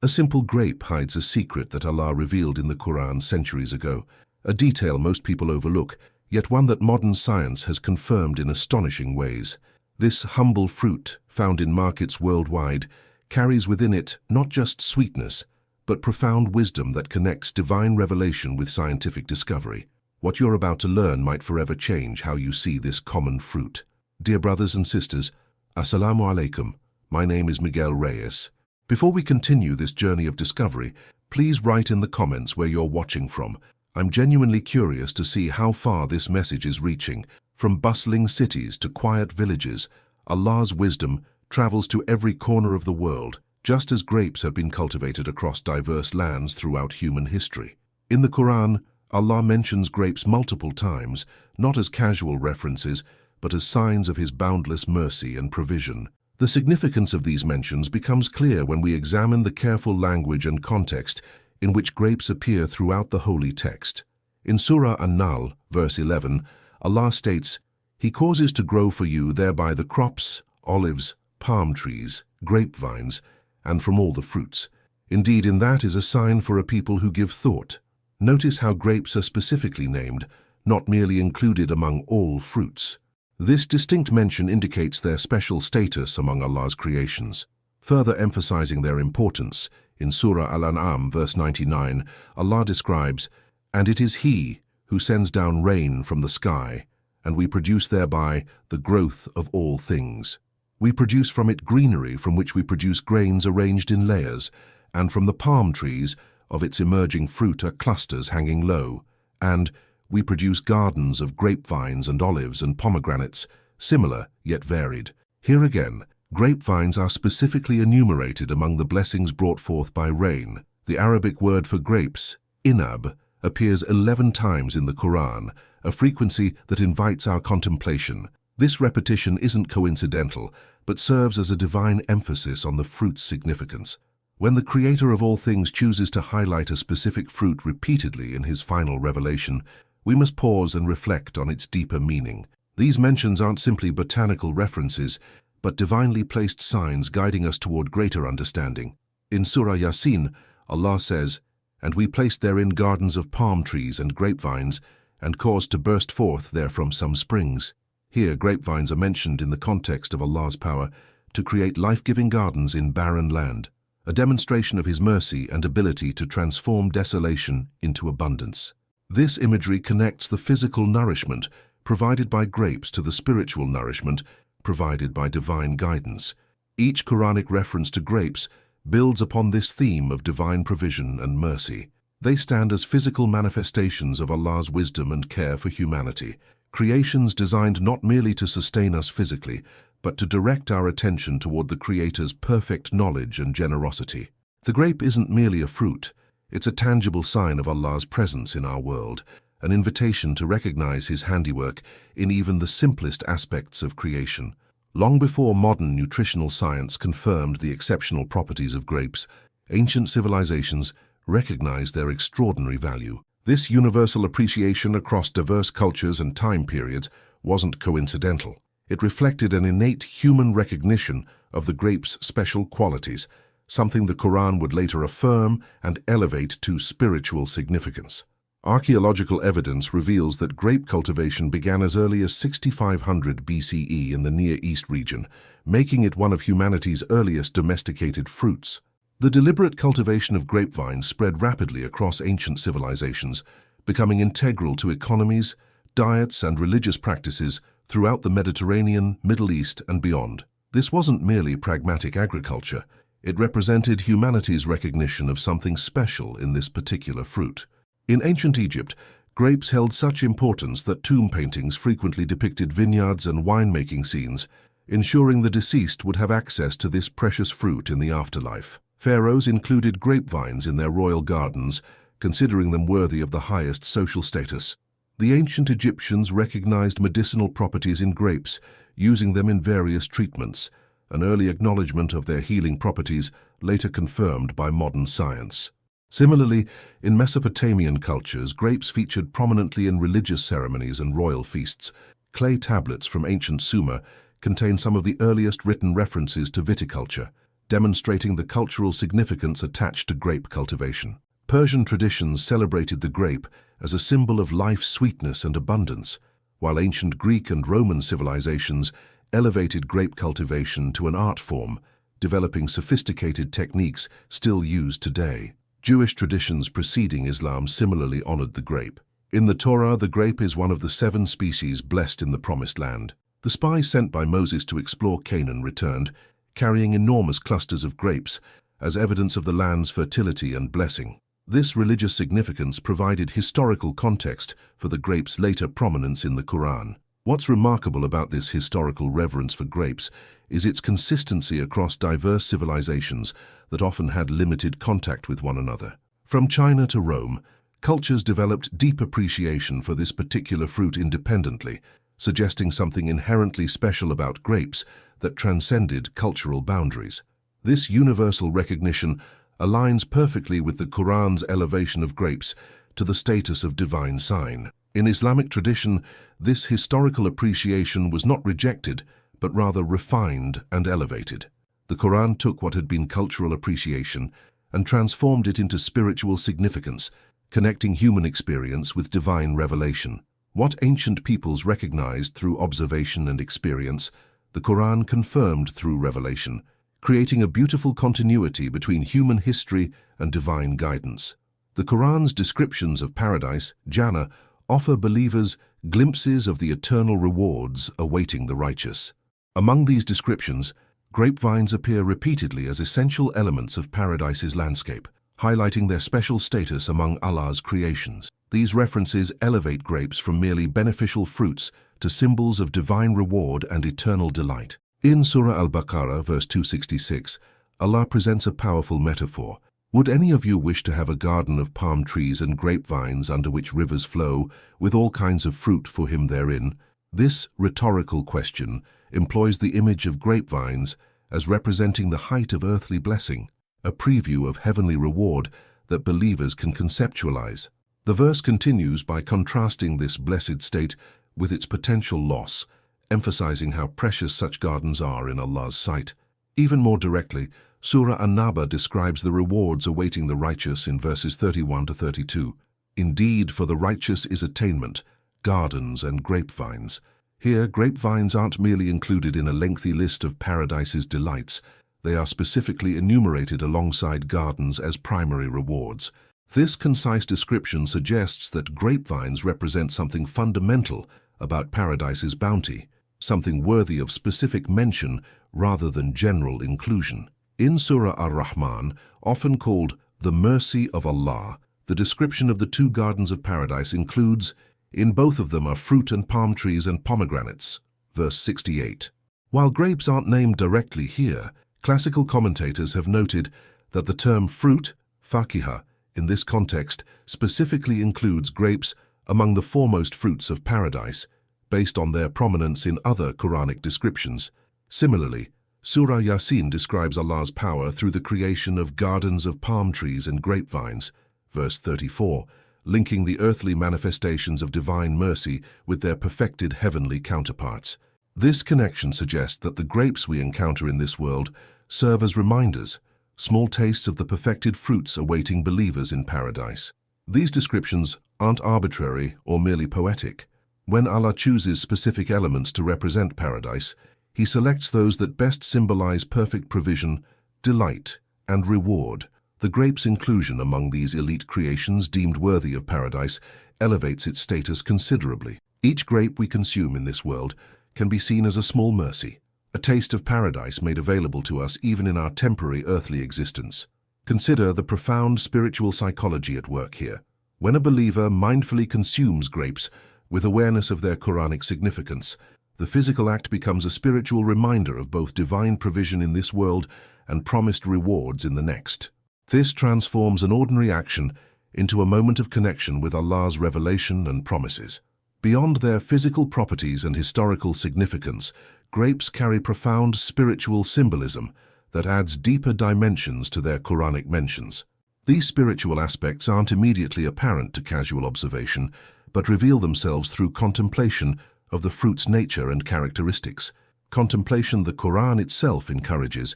A simple grape hides a secret that Allah revealed in the Quran centuries ago, a detail most people overlook, yet one that modern science has confirmed in astonishing ways. This humble fruit, found in markets worldwide, carries within it not just sweetness, but profound wisdom that connects divine revelation with scientific discovery. What you're about to learn might forever change how you see this common fruit. Dear brothers and sisters, Assalamu alaikum. My name is Miguel Reyes. Before we continue this journey of discovery, please write in the comments where you're watching from. I'm genuinely curious to see how far this message is reaching. From bustling cities to quiet villages, Allah's wisdom travels to every corner of the world, just as grapes have been cultivated across diverse lands throughout human history. In the Quran, Allah mentions grapes multiple times, not as casual references, but as signs of His boundless mercy and provision. The significance of these mentions becomes clear when we examine the careful language and context in which grapes appear throughout the holy text. In Surah An-Nahl, verse 11, Allah states, "He causes to grow for you thereby the crops, olives, palm trees, grapevines, and from all the fruits. Indeed, in that is a sign for a people who give thought." Notice how grapes are specifically named, not merely included among all fruits. This distinct mention indicates their special status among Allah's creations. Further emphasizing their importance, in Surah Al-An'am, verse 99, Allah describes, "And it is He who sends down rain from the sky, and we produce thereby the growth of all things. We produce from it greenery from which we produce grains arranged in layers, and from the palm trees of its emerging fruit are clusters hanging low, and we produce gardens of grapevines and olives and pomegranates, similar yet varied." Here again, grapevines are specifically enumerated among the blessings brought forth by rain. The Arabic word for grapes, inab, appears 11 times in the Quran, a frequency that invites our contemplation. This repetition isn't coincidental, but serves as a divine emphasis on the fruit's significance. When the Creator of all things chooses to highlight a specific fruit repeatedly in His final revelation, we must pause and reflect on its deeper meaning. These mentions aren't simply botanical references, but divinely placed signs guiding us toward greater understanding. In Surah Yasin, Allah says, "And we placed therein gardens of palm trees and grapevines, and caused to burst forth therefrom some springs." Here, grapevines are mentioned in the context of Allah's power to create life-giving gardens in barren land, a demonstration of His mercy and ability to transform desolation into abundance. This imagery connects the physical nourishment provided by grapes to the spiritual nourishment provided by divine guidance. Each Quranic reference to grapes builds upon this theme of divine provision and mercy. They stand as physical manifestations of Allah's wisdom and care for humanity, creations designed not merely to sustain us physically, but to direct our attention toward the Creator's perfect knowledge and generosity. The grape isn't merely a fruit, it's a tangible sign of Allah's presence in our world, an invitation to recognize His handiwork in even the simplest aspects of creation. Long before modern nutritional science confirmed the exceptional properties of grapes, ancient civilizations recognized their extraordinary value. This universal appreciation across diverse cultures and time periods wasn't coincidental. It reflected an innate human recognition of the grape's special qualities, something the Quran would later affirm and elevate to spiritual significance. Archaeological evidence reveals that grape cultivation began as early as 6500 BCE in the Near East region, making it one of humanity's earliest domesticated fruits. The deliberate cultivation of grapevines spread rapidly across ancient civilizations, becoming integral to economies, diets, and religious practices throughout the Mediterranean, Middle East, and beyond. This wasn't merely pragmatic agriculture. It represented humanity's recognition of something special in this particular fruit. In ancient Egypt, grapes held such importance that tomb paintings frequently depicted vineyards and winemaking scenes, ensuring the deceased would have access to this precious fruit in the afterlife. Pharaohs included grapevines in their royal gardens, considering them worthy of the highest social status. The ancient Egyptians recognized medicinal properties in grapes, using them in various treatments, an early acknowledgement of their healing properties later confirmed by modern science. Similarly, in Mesopotamian cultures, grapes featured prominently in religious ceremonies and royal feasts. Clay tablets from ancient Sumer contain some of the earliest written references to viticulture. demonstrating the cultural significance attached to grape cultivation. Persian traditions celebrated the grape as a symbol of life's sweetness and abundance, while ancient Greek and Roman civilizations elevated grape cultivation to an art form, developing sophisticated techniques still used today. Jewish traditions preceding Islam similarly honored the grape. In the Torah, the grape is one of the 7 species blessed in the Promised Land. The spies sent by Moses to explore Canaan returned, carrying enormous clusters of grapes as evidence of the land's fertility and blessing. This religious significance provided historical context for the grape's later prominence in the Quran. What's remarkable about this historical reverence for grapes is its consistency across diverse civilizations that often had limited contact with one another. From China to Rome, cultures developed deep appreciation for this particular fruit independently, suggesting something inherently special about grapes that transcended cultural boundaries. This universal recognition aligns perfectly with the Quran's elevation of grapes to the status of divine sign. In Islamic tradition, this historical appreciation was not rejected, but rather refined and elevated. The Quran took what had been cultural appreciation and transformed it into spiritual significance, connecting human experience with divine revelation. What ancient peoples recognized through observation and experience, the Quran confirmed through revelation, creating a beautiful continuity between human history and divine guidance. The Quran's descriptions of paradise, Jannah, offer believers glimpses of the eternal rewards awaiting the righteous. Among these descriptions, grapevines appear repeatedly as essential elements of paradise's landscape, highlighting their special status among Allah's creations. These references elevate grapes from merely beneficial fruits to symbols of divine reward and eternal delight. In Surah Al-Baqarah, verse 266, Allah presents a powerful metaphor. Would any of you wish to have a garden of palm trees and grapevines under which rivers flow, with all kinds of fruit for him therein? This rhetorical question employs the image of grapevines as representing the height of earthly blessing, a preview of heavenly reward that believers can conceptualize. The verse continues by contrasting this blessed state with its potential loss, emphasizing how precious such gardens are in Allah's sight. Even more directly, Surah An-Naba describes the rewards awaiting the righteous in verses 31 to 32. Indeed, for the righteous is attainment, gardens and grapevines. Here, grapevines aren't merely included in a lengthy list of paradise's delights. They are specifically enumerated alongside gardens as primary rewards. This concise description suggests that grapevines represent something fundamental about paradise's bounty, something worthy of specific mention rather than general inclusion. In Surah Ar-Rahman, often called the mercy of Allah, the description of the 2 gardens of paradise includes, in both of them are fruit and palm trees and pomegranates, verse 68. While grapes aren't named directly here, classical commentators have noted that the term fruit, fakiha, in this context specifically includes grapes among the foremost fruits of paradise, based on their prominence in other Quranic descriptions. Similarly, Surah Yasin describes Allah's power through the creation of gardens of palm trees and grapevines, verse 34, linking the earthly manifestations of divine mercy with their perfected heavenly counterparts. This connection suggests that the grapes we encounter in this world serve as reminders, small tastes of the perfected fruits awaiting believers in paradise. These descriptions aren't arbitrary or merely poetic. When Allah chooses specific elements to represent paradise, He selects those that best symbolize perfect provision, delight, and reward. The grape's inclusion among these elite creations deemed worthy of paradise elevates its status considerably. Each grape we consume in this world can be seen as a small mercy, a taste of paradise made available to us even in our temporary earthly existence. Consider the profound spiritual psychology at work here. When a believer mindfully consumes grapes with awareness of their Quranic significance, the physical act becomes a spiritual reminder of both divine provision in this world and promised rewards in the next. This transforms an ordinary action into a moment of connection with Allah's revelation and promises. Beyond their physical properties and historical significance, grapes carry profound spiritual symbolism that adds deeper dimensions to their Quranic mentions. These spiritual aspects aren't immediately apparent to casual observation, but reveal themselves through contemplation of the fruit's nature and characteristics, contemplation the Quran itself encourages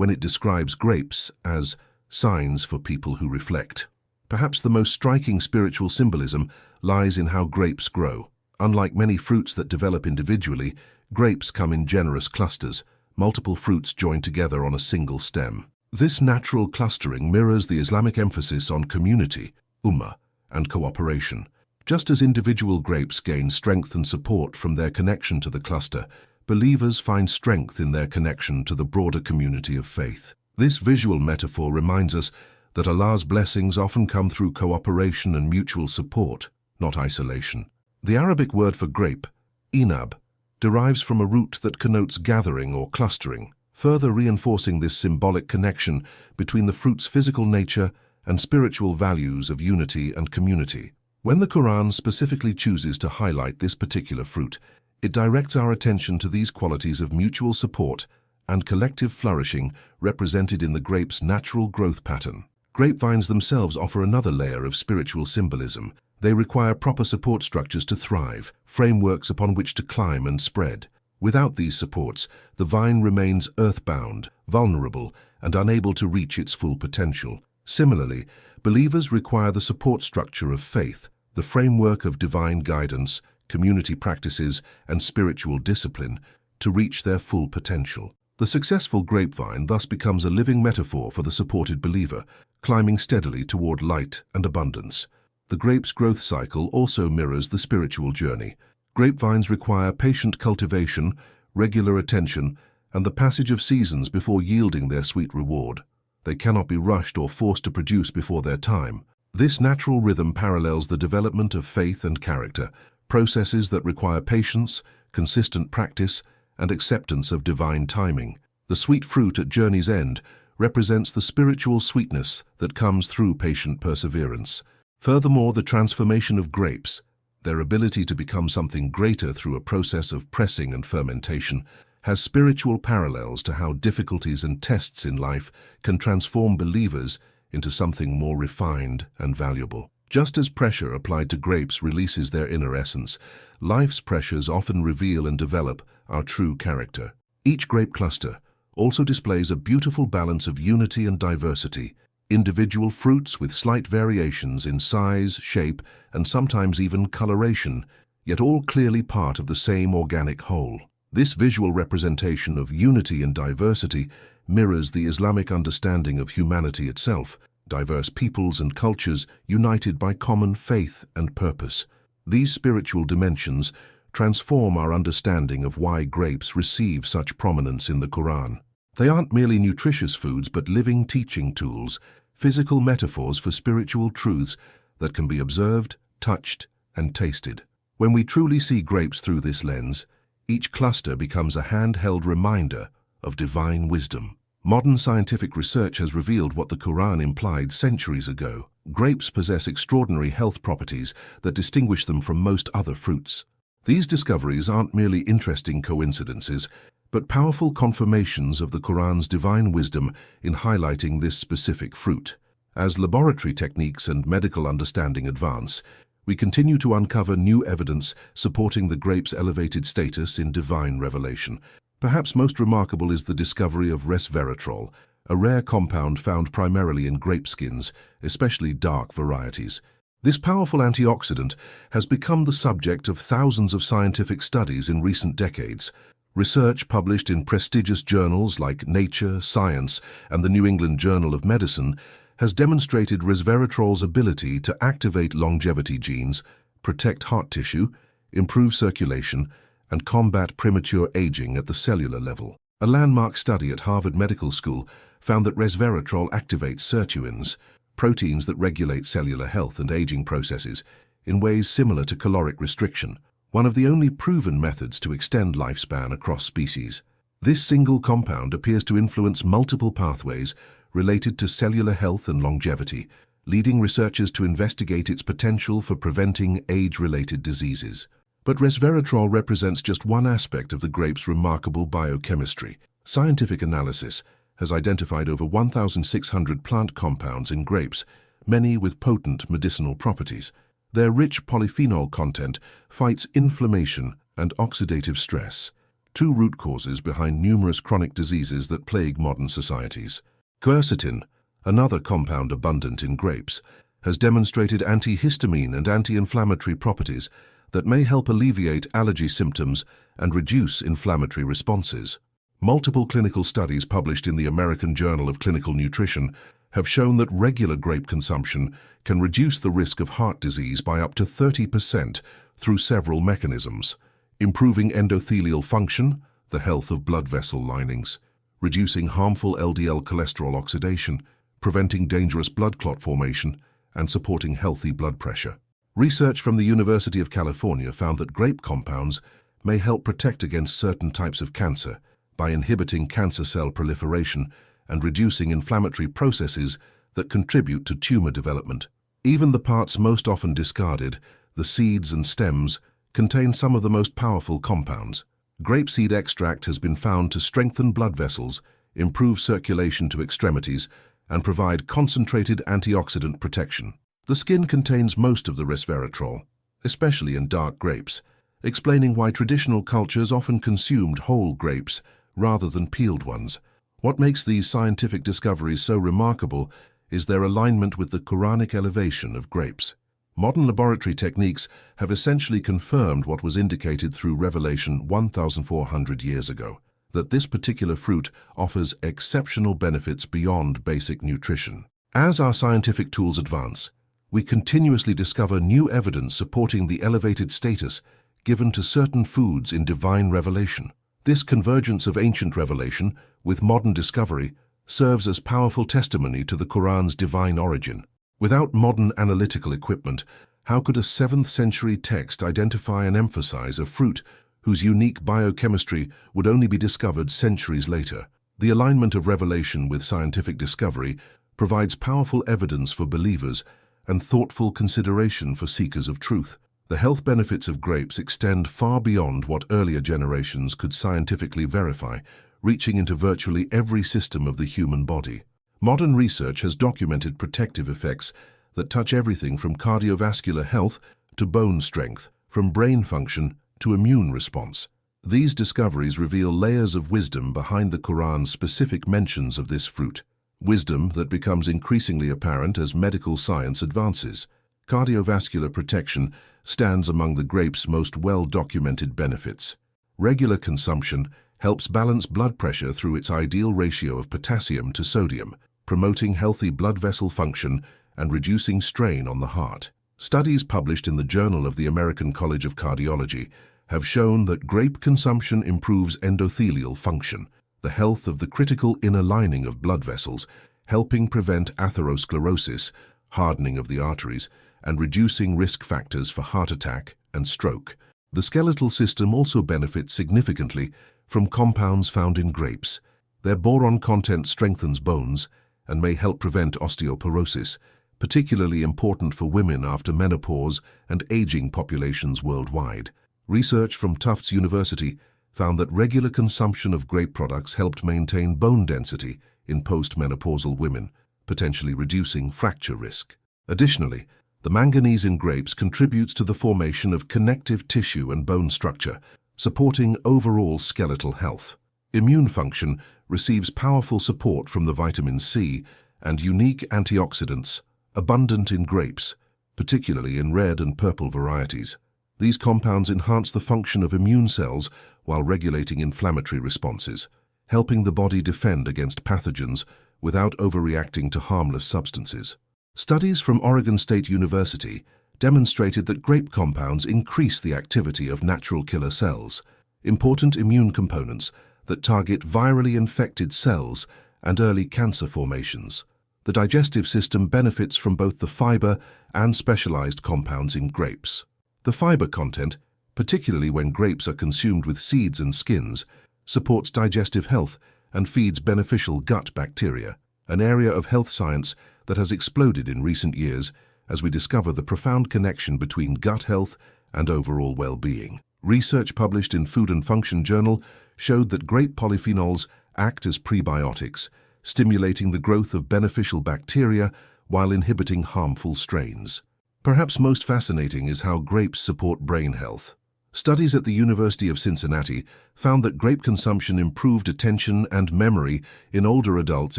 when it describes grapes as signs for people who reflect. Perhaps the most striking spiritual symbolism lies in how grapes grow. Unlike many fruits that develop individually, grapes come in generous clusters, multiple fruits joined together on a single stem. This natural clustering mirrors the Islamic emphasis on community, ummah, and cooperation. Just as individual grapes gain strength and support from their connection to the cluster, believers find strength in their connection to the broader community of faith. This visual metaphor reminds us that Allah's blessings often come through cooperation and mutual support, not isolation. The Arabic word for grape, inab, derives from a root that connotes gathering or clustering, further reinforcing this symbolic connection between the fruit's physical nature and spiritual values of unity and community. When the Quran specifically chooses to highlight this particular fruit, it directs our attention to these qualities of mutual support and collective flourishing represented in the grape's natural growth pattern. Grapevines themselves offer another layer of spiritual symbolism. They require proper support structures to thrive, frameworks upon which to climb and spread. Without these supports, the vine remains earthbound, vulnerable, and unable to reach its full potential. Similarly, believers require the support structure of faith, the framework of divine guidance, community practices, and spiritual discipline to reach their full potential. The successful grapevine thus becomes a living metaphor for the supported believer, climbing steadily toward light and abundance. The grape's growth cycle also mirrors the spiritual journey. Grapevines require patient cultivation, regular attention, and the passage of seasons before yielding their sweet reward. They cannot be rushed or forced to produce before their time. This natural rhythm parallels the development of faith and character, processes that require patience, consistent practice, and acceptance of divine timing. The sweet fruit at journey's end represents the spiritual sweetness that comes through patient perseverance. Furthermore, the transformation of grapes, their ability to become something greater through a process of pressing and fermentation, has spiritual parallels to how difficulties and tests in life can transform believers into something more refined and valuable. Just as pressure applied to grapes releases their inner essence, life's pressures often reveal and develop our true character. Each grape cluster also displays a beautiful balance of unity and diversity, individual fruits with slight variations in size, shape, and sometimes even coloration, yet all clearly part of the same organic whole. This visual representation of unity and diversity mirrors the Islamic understanding of humanity itself, diverse peoples and cultures united by common faith and purpose. These spiritual dimensions transform our understanding of why grapes receive such prominence in the Quran. They aren't merely nutritious foods but living teaching tools, physical metaphors for spiritual truths that can be observed, touched, and tasted. When we truly see grapes through this lens, each cluster becomes a handheld reminder of divine wisdom. Modern scientific research has revealed what the Quran implied centuries ago. Grapes possess extraordinary health properties that distinguish them from most other fruits. These discoveries aren't merely interesting coincidences, but powerful confirmations of the Quran's divine wisdom in highlighting this specific fruit. As laboratory techniques and medical understanding advance, we continue to uncover new evidence supporting the grape's elevated status in divine revelation. Perhaps most remarkable is the discovery of resveratrol, a rare compound found primarily in grape skins, especially dark varieties. This powerful antioxidant has become the subject of thousands of scientific studies in recent decades. Research published in prestigious journals like Nature, Science, and the New England Journal of Medicine has demonstrated resveratrol's ability to activate longevity genes, protect heart tissue, improve circulation, and combat premature aging at the cellular level. A landmark study at Harvard Medical School found that resveratrol activates sirtuins, proteins that regulate cellular health and aging processes, in ways similar to caloric restriction, one of the only proven methods to extend lifespan across species. This single compound appears to influence multiple pathways related to cellular health and longevity, leading researchers to investigate its potential for preventing age-related diseases. But resveratrol represents just one aspect of the grape's remarkable biochemistry. Scientific analysis has identified over 1,600 plant compounds in grapes, many with potent medicinal properties. Their rich polyphenol content fights inflammation and oxidative stress, two root causes behind numerous chronic diseases that plague modern societies. Quercetin, another compound abundant in grapes, has demonstrated antihistamine and anti-inflammatory properties that may help alleviate allergy symptoms and reduce inflammatory responses. Multiple clinical studies published in the American Journal of Clinical Nutrition have shown that regular grape consumption can reduce the risk of heart disease by up to 30% through several mechanisms, improving endothelial function, the health of blood vessel linings, reducing harmful LDL cholesterol oxidation, preventing dangerous blood clot formation, and supporting healthy blood pressure. Research from the University of California found that grape compounds may help protect against certain types of cancer by inhibiting cancer cell proliferation and reducing inflammatory processes that contribute to tumor development. Even the parts most often discarded, the seeds and stems, contain some of the most powerful compounds. Grapeseed extract has been found to strengthen blood vessels, improve circulation to extremities, and provide concentrated antioxidant protection. The skin contains most of the resveratrol, especially in dark grapes, explaining why traditional cultures often consumed whole grapes rather than peeled ones. What makes these scientific discoveries so remarkable is their alignment with the Quranic elevation of grapes. Modern laboratory techniques have essentially confirmed what was indicated through Revelation 1,400 years ago, that this particular fruit offers exceptional benefits beyond basic nutrition. As our scientific tools advance, we continuously discover new evidence supporting the elevated status given to certain foods in divine revelation. This convergence of ancient revelation with modern discovery serves as powerful testimony to the Quran's divine origin. Without modern analytical equipment, how could a 7th century text identify and emphasize a fruit whose unique biochemistry would only be discovered centuries later? The alignment of revelation with scientific discovery provides powerful evidence for believers and thoughtful consideration for seekers of truth. The health benefits of grapes extend far beyond what earlier generations could scientifically verify, reaching into virtually every system of the human body. Modern research has documented protective effects that touch everything from cardiovascular health to bone strength, from brain function to immune response. These discoveries reveal layers of wisdom behind the Quran's specific mentions of this fruit, wisdom that becomes increasingly apparent as medical science advances. Cardiovascular protection stands among the grape's most well-documented benefits. Regular consumption helps balance blood pressure through its ideal ratio of potassium to sodium, promoting healthy blood vessel function and reducing strain on the heart. Studies published in the Journal of the American College of Cardiology have shown that grape consumption improves endothelial function, the health of the critical inner lining of blood vessels, helping prevent atherosclerosis, hardening of the arteries, and reducing risk factors for heart attack and stroke. The skeletal system also benefits significantly from compounds found in grapes. Their boron content strengthens bones and may help prevent osteoporosis, particularly important for women after menopause and aging populations worldwide. Research from Tufts University found that regular consumption of grape products helped maintain bone density in postmenopausal women, potentially reducing fracture risk. Additionally, the manganese in grapes contributes to the formation of connective tissue and bone structure, supporting overall skeletal health. Immune function receives powerful support from the vitamin C and unique antioxidants abundant in grapes, particularly in red and purple varieties. These compounds enhance the function of immune cells while regulating inflammatory responses, helping the body defend against pathogens without overreacting to harmless substances. Studies from Oregon State University demonstrated that grape compounds increase the activity of natural killer cells, important immune components that target virally infected cells and early cancer formations. The digestive system benefits from both the fiber and specialized compounds in grapes. The fiber content, particularly when grapes are consumed with seeds and skins, supports digestive health and feeds beneficial gut bacteria, an area of health science that has exploded in recent years as we discover the profound connection between gut health and overall well-being. Research published in Food and Function Journal showed that grape polyphenols act as prebiotics, stimulating the growth of beneficial bacteria while inhibiting harmful strains. Perhaps most fascinating is how grapes support brain health. Studies at the University of Cincinnati found that grape consumption improved attention and memory in older adults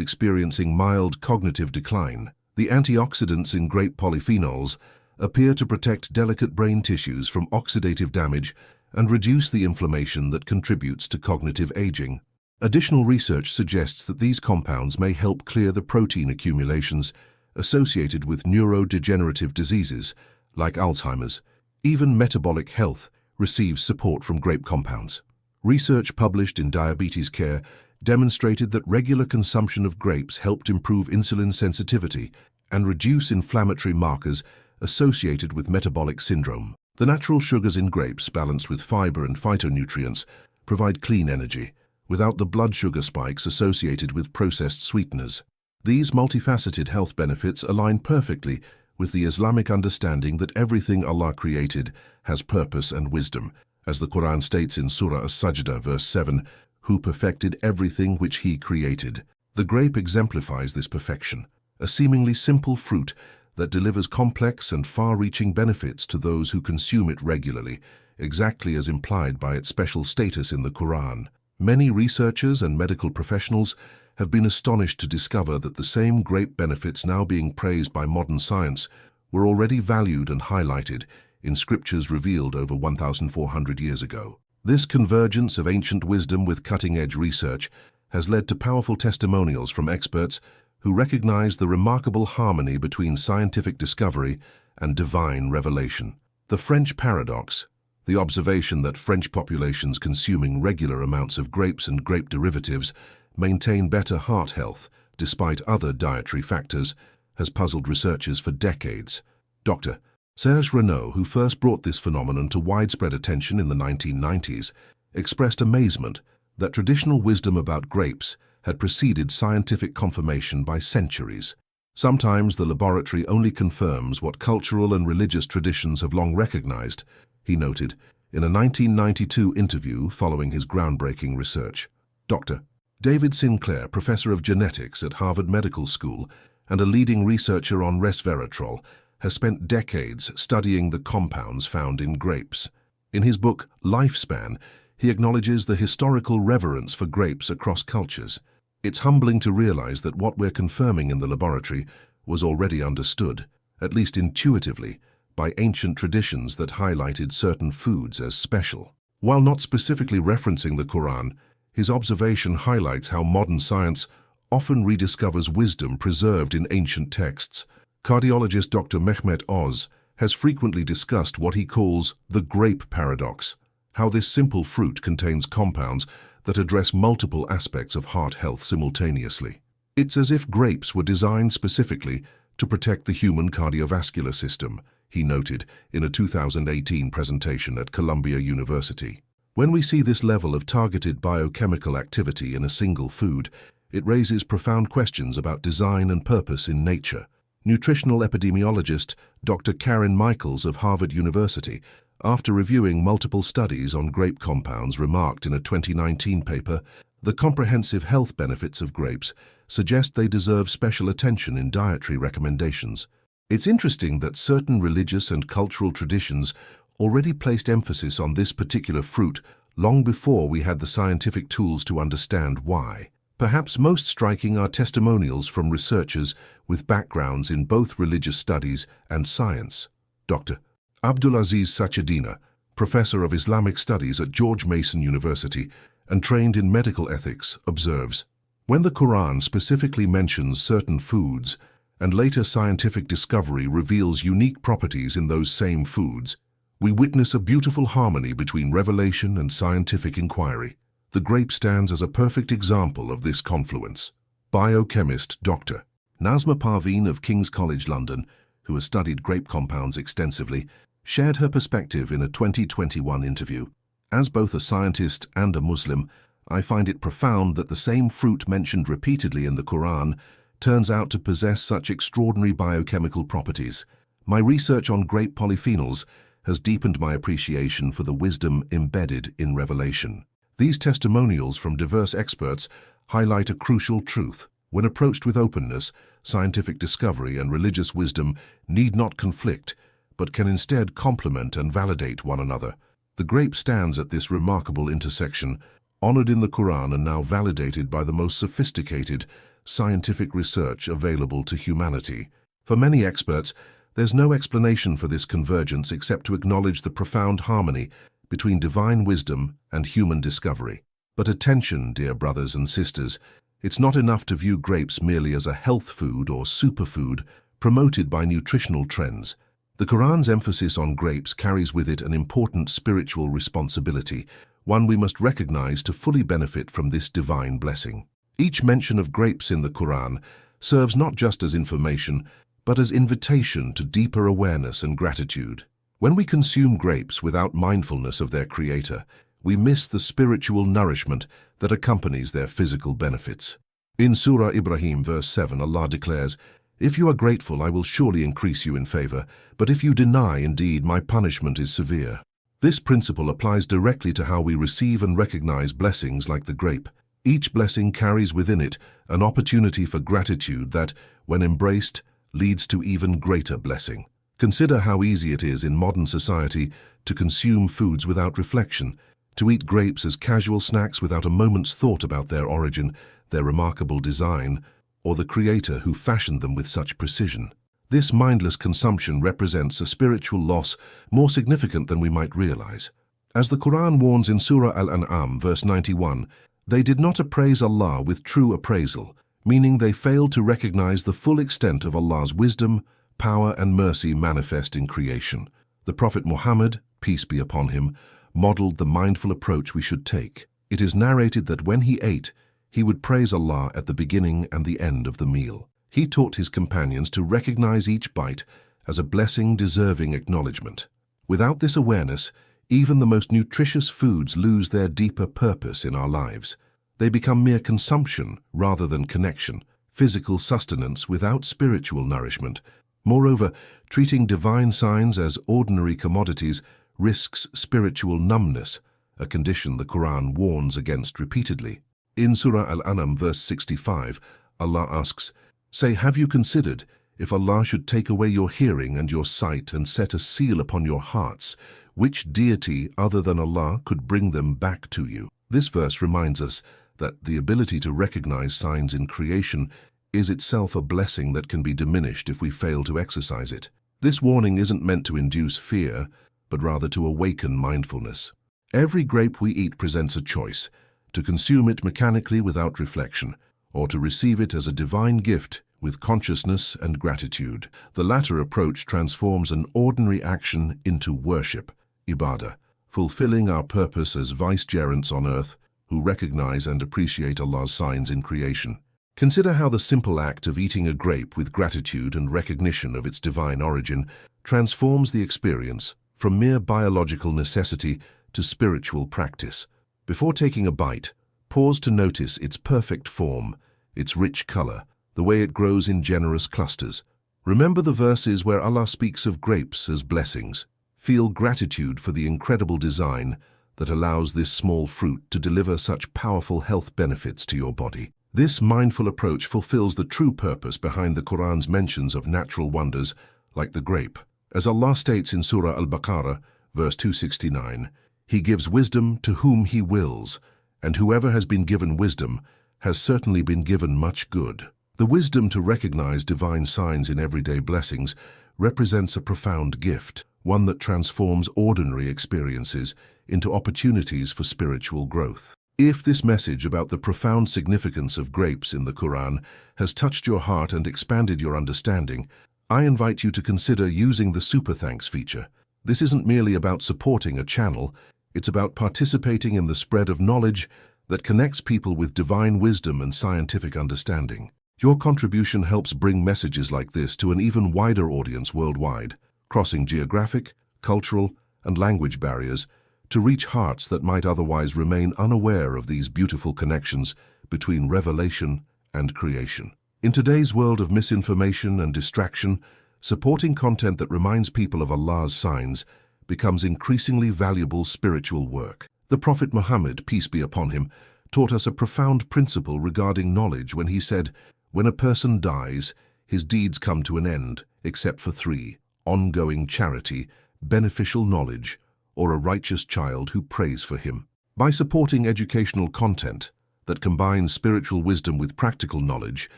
experiencing mild cognitive decline. The antioxidants in grape polyphenols appear to protect delicate brain tissues from oxidative damage and reduce the inflammation that contributes to cognitive aging. Additional research suggests that these compounds may help clear the protein accumulations associated with neurodegenerative diseases like Alzheimer's. Even metabolic health receives support from grape compounds. Research published in Diabetes Care demonstrated that regular consumption of grapes helped improve insulin sensitivity and reduce inflammatory markers associated with metabolic syndrome. The natural sugars in grapes, balanced with fiber and phytonutrients, provide clean energy, without the blood sugar spikes associated with processed sweeteners. These multifaceted health benefits align perfectly with the Islamic understanding that everything Allah created has purpose and wisdom, as the Quran states in Surah As-Sajdah, verse 7, "Who perfected everything which He created." The grape exemplifies this perfection, a seemingly simple fruit that delivers complex and far-reaching benefits to those who consume it regularly, exactly as implied by its special status in the Quran. Many researchers and medical professionals have been astonished to discover that the same grape benefits now being praised by modern science were already valued and highlighted in scriptures revealed over 1,400 years ago. This convergence of ancient wisdom with cutting-edge research has led to powerful testimonials from experts who recognize the remarkable harmony between scientific discovery and divine revelation. The French paradox, the observation that French populations consuming regular amounts of grapes and grape derivatives maintain better heart health despite other dietary factors, has puzzled researchers for decades. Dr. Serge Renaud, who first brought this phenomenon to widespread attention in the 1990s, expressed amazement that traditional wisdom about grapes had preceded scientific confirmation by centuries. Sometimes the laboratory only confirms what cultural and religious traditions have long recognized, he noted in a 1992 interview following his groundbreaking research. Dr. David Sinclair, professor of genetics at Harvard Medical School and a leading researcher on resveratrol, has spent decades studying the compounds found in grapes. In his book, Lifespan, he acknowledges the historical reverence for grapes across cultures. It's humbling to realize that what we're confirming in the laboratory was already understood, at least intuitively, by ancient traditions that highlighted certain foods as special. While not specifically referencing the Quran, his observation highlights how modern science often rediscovers wisdom preserved in ancient texts. Cardiologist Dr. Mehmet Oz has frequently discussed what he calls the grape paradox, how this simple fruit contains compounds that address multiple aspects of heart health simultaneously. It's as if grapes were designed specifically to protect the human cardiovascular system, he noted in a 2018 presentation at Columbia University. When we see this level of targeted biochemical activity in a single food, it raises profound questions about design and purpose in nature. Nutritional epidemiologist Dr. Karen Michaels of Harvard University, after reviewing multiple studies on grape compounds, remarked in a 2019 paper, "The comprehensive health benefits of grapes suggest they deserve special attention in dietary recommendations." It's interesting that certain religious and cultural traditions already placed emphasis on this particular fruit long before we had the scientific tools to understand why. Perhaps most striking are testimonials from researchers with backgrounds in both religious studies and science. Dr. Abdulaziz Sachedina, professor of Islamic studies at George Mason University and trained in medical ethics, observes, "When the Quran specifically mentions certain foods and later scientific discovery reveals unique properties in those same foods, we witness a beautiful harmony between revelation and scientific inquiry. The grape stands as a perfect example of this confluence." Biochemist Dr. Nazma Parveen of King's College London, who has studied grape compounds extensively, shared her perspective in a 2021 interview. "As both a scientist and a Muslim, I find it profound that the same fruit mentioned repeatedly in the Quran turns out to possess such extraordinary biochemical properties. My research on grape polyphenols has deepened my appreciation for the wisdom embedded in revelation." These testimonials from diverse experts highlight a crucial truth. When approached with openness, scientific discovery and religious wisdom need not conflict, but can instead complement and validate one another. The grape stands at this remarkable intersection, honored in the Quran and now validated by the most sophisticated scientific research available to humanity. For many experts, there's no explanation for this convergence except to acknowledge the profound harmony between divine wisdom and human discovery. But attention, dear brothers and sisters, it's not enough to view grapes merely as a health food or superfood promoted by nutritional trends. The Quran's emphasis on grapes carries with it an important spiritual responsibility, one we must recognize to fully benefit from this divine blessing. Each mention of grapes in the Quran serves not just as information, but as invitation to deeper awareness and gratitude. When we consume grapes without mindfulness of their creator, we miss the spiritual nourishment that accompanies their physical benefits. In Surah Ibrahim, verse 7, Allah declares, "If you are grateful, I will surely increase you in favor, but if you deny, indeed, my punishment is severe." This principle applies directly to how we receive and recognize blessings like the grape. Each blessing carries within it an opportunity for gratitude that, when embraced, leads to even greater blessing. Consider how easy it is in modern society to consume foods without reflection, to eat grapes as casual snacks without a moment's thought about their origin, their remarkable design, or the creator who fashioned them with such precision. This mindless consumption represents a spiritual loss more significant than we might realize. As the Quran warns in Surah Al-An'am, verse 91, they did not appraise Allah with true appraisal, meaning they failed to recognize the full extent of Allah's wisdom, power and mercy manifest in creation. The Prophet Muhammad, peace be upon him, modeled the mindful approach we should take. It is narrated that when he ate, he would praise Allah at the beginning and the end of the meal. He taught his companions to recognize each bite as a blessing deserving acknowledgement. Without this awareness, even the most nutritious foods lose their deeper purpose in our lives. They become mere consumption rather than connection, physical sustenance without spiritual nourishment. Moreover, treating divine signs as ordinary commodities risks spiritual numbness, a condition the Quran warns against repeatedly. In Surah Al-An'am, verse 65, Allah asks, "Say, have you considered, if Allah should take away your hearing and your sight and set a seal upon your hearts, which deity other than Allah could bring them back to you?" This verse reminds us that the ability to recognize signs in creation is itself a blessing that can be diminished if we fail to exercise it. This warning isn't meant to induce fear, but rather to awaken mindfulness. Every grape we eat presents a choice, to consume it mechanically without reflection, or to receive it as a divine gift with consciousness and gratitude. The latter approach transforms an ordinary action into worship, ibadah, fulfilling our purpose as vicegerents on earth who recognize and appreciate Allah's signs in creation. Consider how the simple act of eating a grape with gratitude and recognition of its divine origin transforms the experience from mere biological necessity to spiritual practice. Before taking a bite, pause to notice its perfect form, its rich color, the way it grows in generous clusters. Remember the verses where Allah speaks of grapes as blessings. Feel gratitude for the incredible design that allows this small fruit to deliver such powerful health benefits to your body. This mindful approach fulfills the true purpose behind the Quran's mentions of natural wonders like the grape. As Allah states in Surah Al-Baqarah, verse 269, "He gives wisdom to whom He wills, and whoever has been given wisdom has certainly been given much good." The wisdom to recognize divine signs in everyday blessings represents a profound gift, one that transforms ordinary experiences into opportunities for spiritual growth. If this message about the profound significance of grapes in the Quran has touched your heart and expanded your understanding, I invite you to consider using the Super Thanks feature. This isn't merely about supporting a channel, it's about participating in the spread of knowledge that connects people with divine wisdom and scientific understanding. Your contribution helps bring messages like this to an even wider audience worldwide, crossing geographic, cultural, and language barriers to reach hearts that might otherwise remain unaware of these beautiful connections between revelation and creation. In today's world of misinformation and distraction, supporting content that reminds people of Allah's signs becomes increasingly valuable spiritual work. The Prophet Muhammad, peace be upon him, taught us a profound principle regarding knowledge when he said, "When a person dies, his deeds come to an end, except for three: ongoing charity, beneficial knowledge, or a righteous child who prays for him. By supporting educational content that combines spiritual wisdom with practical knowledge,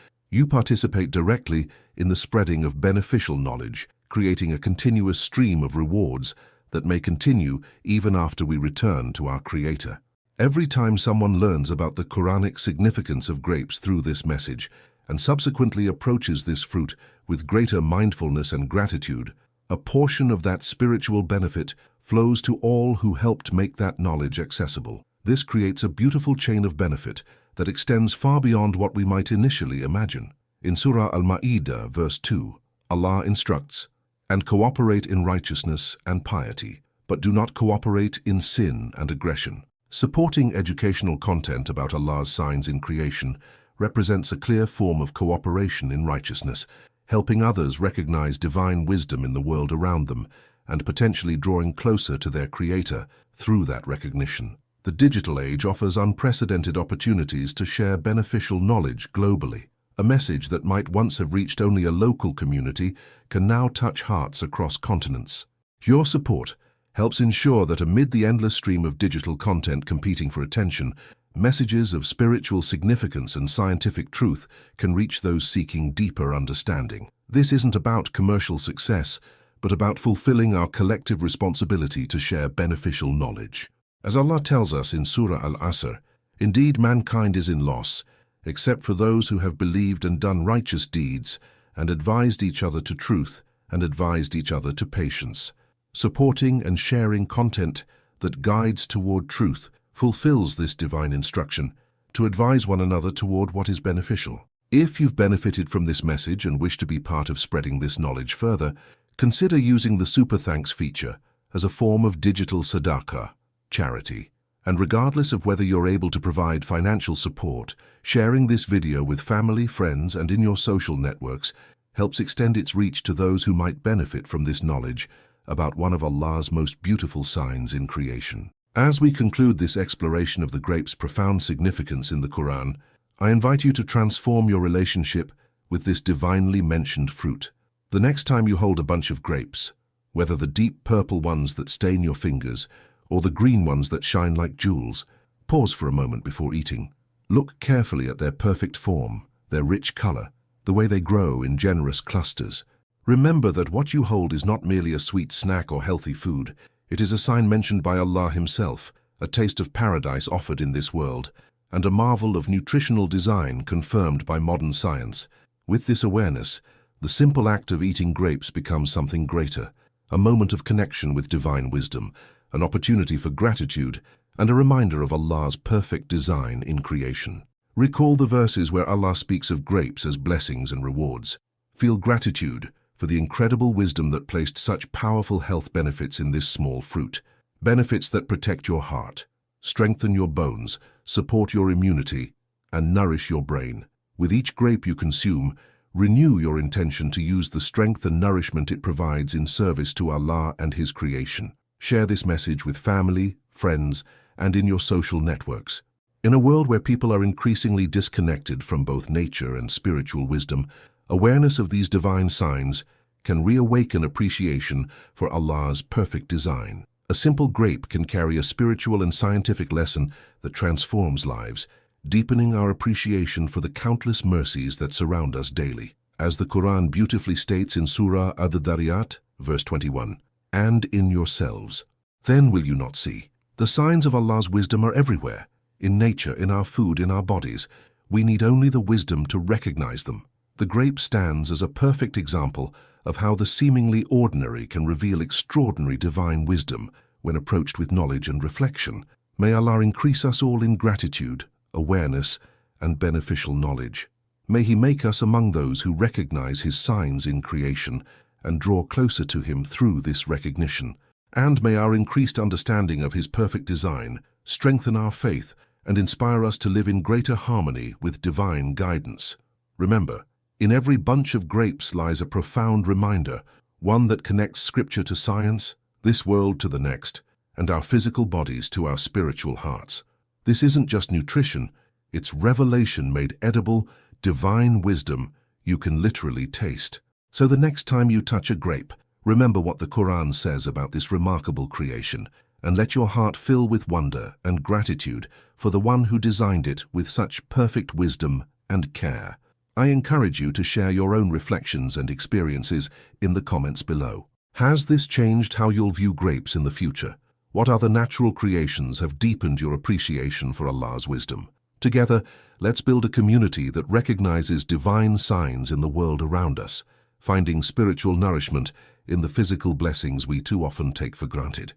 you participate directly in the spreading of beneficial knowledge, creating a continuous stream of rewards that may continue even after we return to our Creator. Every time someone learns about the Quranic significance of grapes through this message and subsequently approaches this fruit with greater mindfulness and gratitude, a portion of that spiritual benefit flows to all who helped make that knowledge accessible. This creates a beautiful chain of benefit that extends far beyond what we might initially imagine. In Surah Al-Ma'idah, verse 2, Allah instructs, "And cooperate in righteousness and piety, but do not cooperate in sin and aggression." Supporting educational content about Allah's signs in creation represents a clear form of cooperation in righteousness, helping others recognize divine wisdom in the world around them and potentially drawing closer to their Creator through that recognition. The digital age offers unprecedented opportunities to share beneficial knowledge globally. A message that might once have reached only a local community can now touch hearts across continents. Your support helps ensure that amid the endless stream of digital content competing for attention, messages of spiritual significance and scientific truth can reach those seeking deeper understanding. This isn't about commercial success, but about fulfilling our collective responsibility to share beneficial knowledge. As Allah tells us in Surah Al-Asr, "Indeed, mankind is in loss, except for those who have believed and done righteous deeds, and advised each other to truth, and advised each other to patience." Supporting and sharing content that guides toward truth fulfills this divine instruction to advise one another toward what is beneficial. If you've benefited from this message and wish to be part of spreading this knowledge further, consider using the Super Thanks feature as a form of digital sadaqah, charity. And regardless of whether you're able to provide financial support, sharing this video with family, friends, and in your social networks helps extend its reach to those who might benefit from this knowledge about one of Allah's most beautiful signs in creation. As we conclude this exploration of the grape's profound significance in the Quran, I invite you to transform your relationship with this divinely mentioned fruit. The next time you hold a bunch of grapes, whether the deep purple ones that stain your fingers or the green ones that shine like jewels, pause for a moment before eating. Look carefully at their perfect form, their rich color, the way they grow in generous clusters. Remember that what you hold is not merely a sweet snack or healthy food. It is a sign mentioned by Allah Himself, a taste of paradise offered in this world, and a marvel of nutritional design confirmed by modern science. With this awareness, the simple act of eating grapes becomes something greater, a moment of connection with divine wisdom, an opportunity for gratitude, and a reminder of Allah's perfect design in creation. Recall the verses where Allah speaks of grapes as blessings and rewards. Feel gratitude for the incredible wisdom that placed such powerful health benefits in this small fruit. Benefits that protect your heart, strengthen your bones, support your immunity, and nourish your brain. With each grape you consume, renew your intention to use the strength and nourishment it provides in service to Allah and His creation. Share this message with family, friends, and in your social networks. In a world where people are increasingly disconnected from both nature and spiritual wisdom, awareness of these divine signs can reawaken appreciation for Allah's perfect design. A simple grape can carry a spiritual and scientific lesson that transforms lives, deepening our appreciation for the countless mercies that surround us daily. As the Quran beautifully states in Surah Ad-Dhariyat, verse 21, "And in yourselves, then will you not see? The signs of Allah's wisdom are everywhere, in nature, in our food, in our bodies. We need only the wisdom to recognize them." The grape stands as a perfect example of how the seemingly ordinary can reveal extraordinary divine wisdom when approached with knowledge and reflection. May Allah increase us all in gratitude, awareness, and beneficial knowledge. May He make us among those who recognize His signs in creation and draw closer to Him through this recognition. And may our increased understanding of His perfect design strengthen our faith and inspire us to live in greater harmony with divine guidance. Remember, in every bunch of grapes lies a profound reminder, one that connects Scripture to science, this world to the next, and our physical bodies to our spiritual hearts. This isn't just nutrition, it's revelation made edible, divine wisdom you can literally taste. So the next time you touch a grape, remember what the Quran says about this remarkable creation, and let your heart fill with wonder and gratitude for the one who designed it with such perfect wisdom and care. I encourage you to share your own reflections and experiences in the comments below. Has this changed how you'll view grapes in the future? What other natural creations have deepened your appreciation for Allah's wisdom? Together, let's build a community that recognizes divine signs in the world around us, finding spiritual nourishment in the physical blessings we too often take for granted.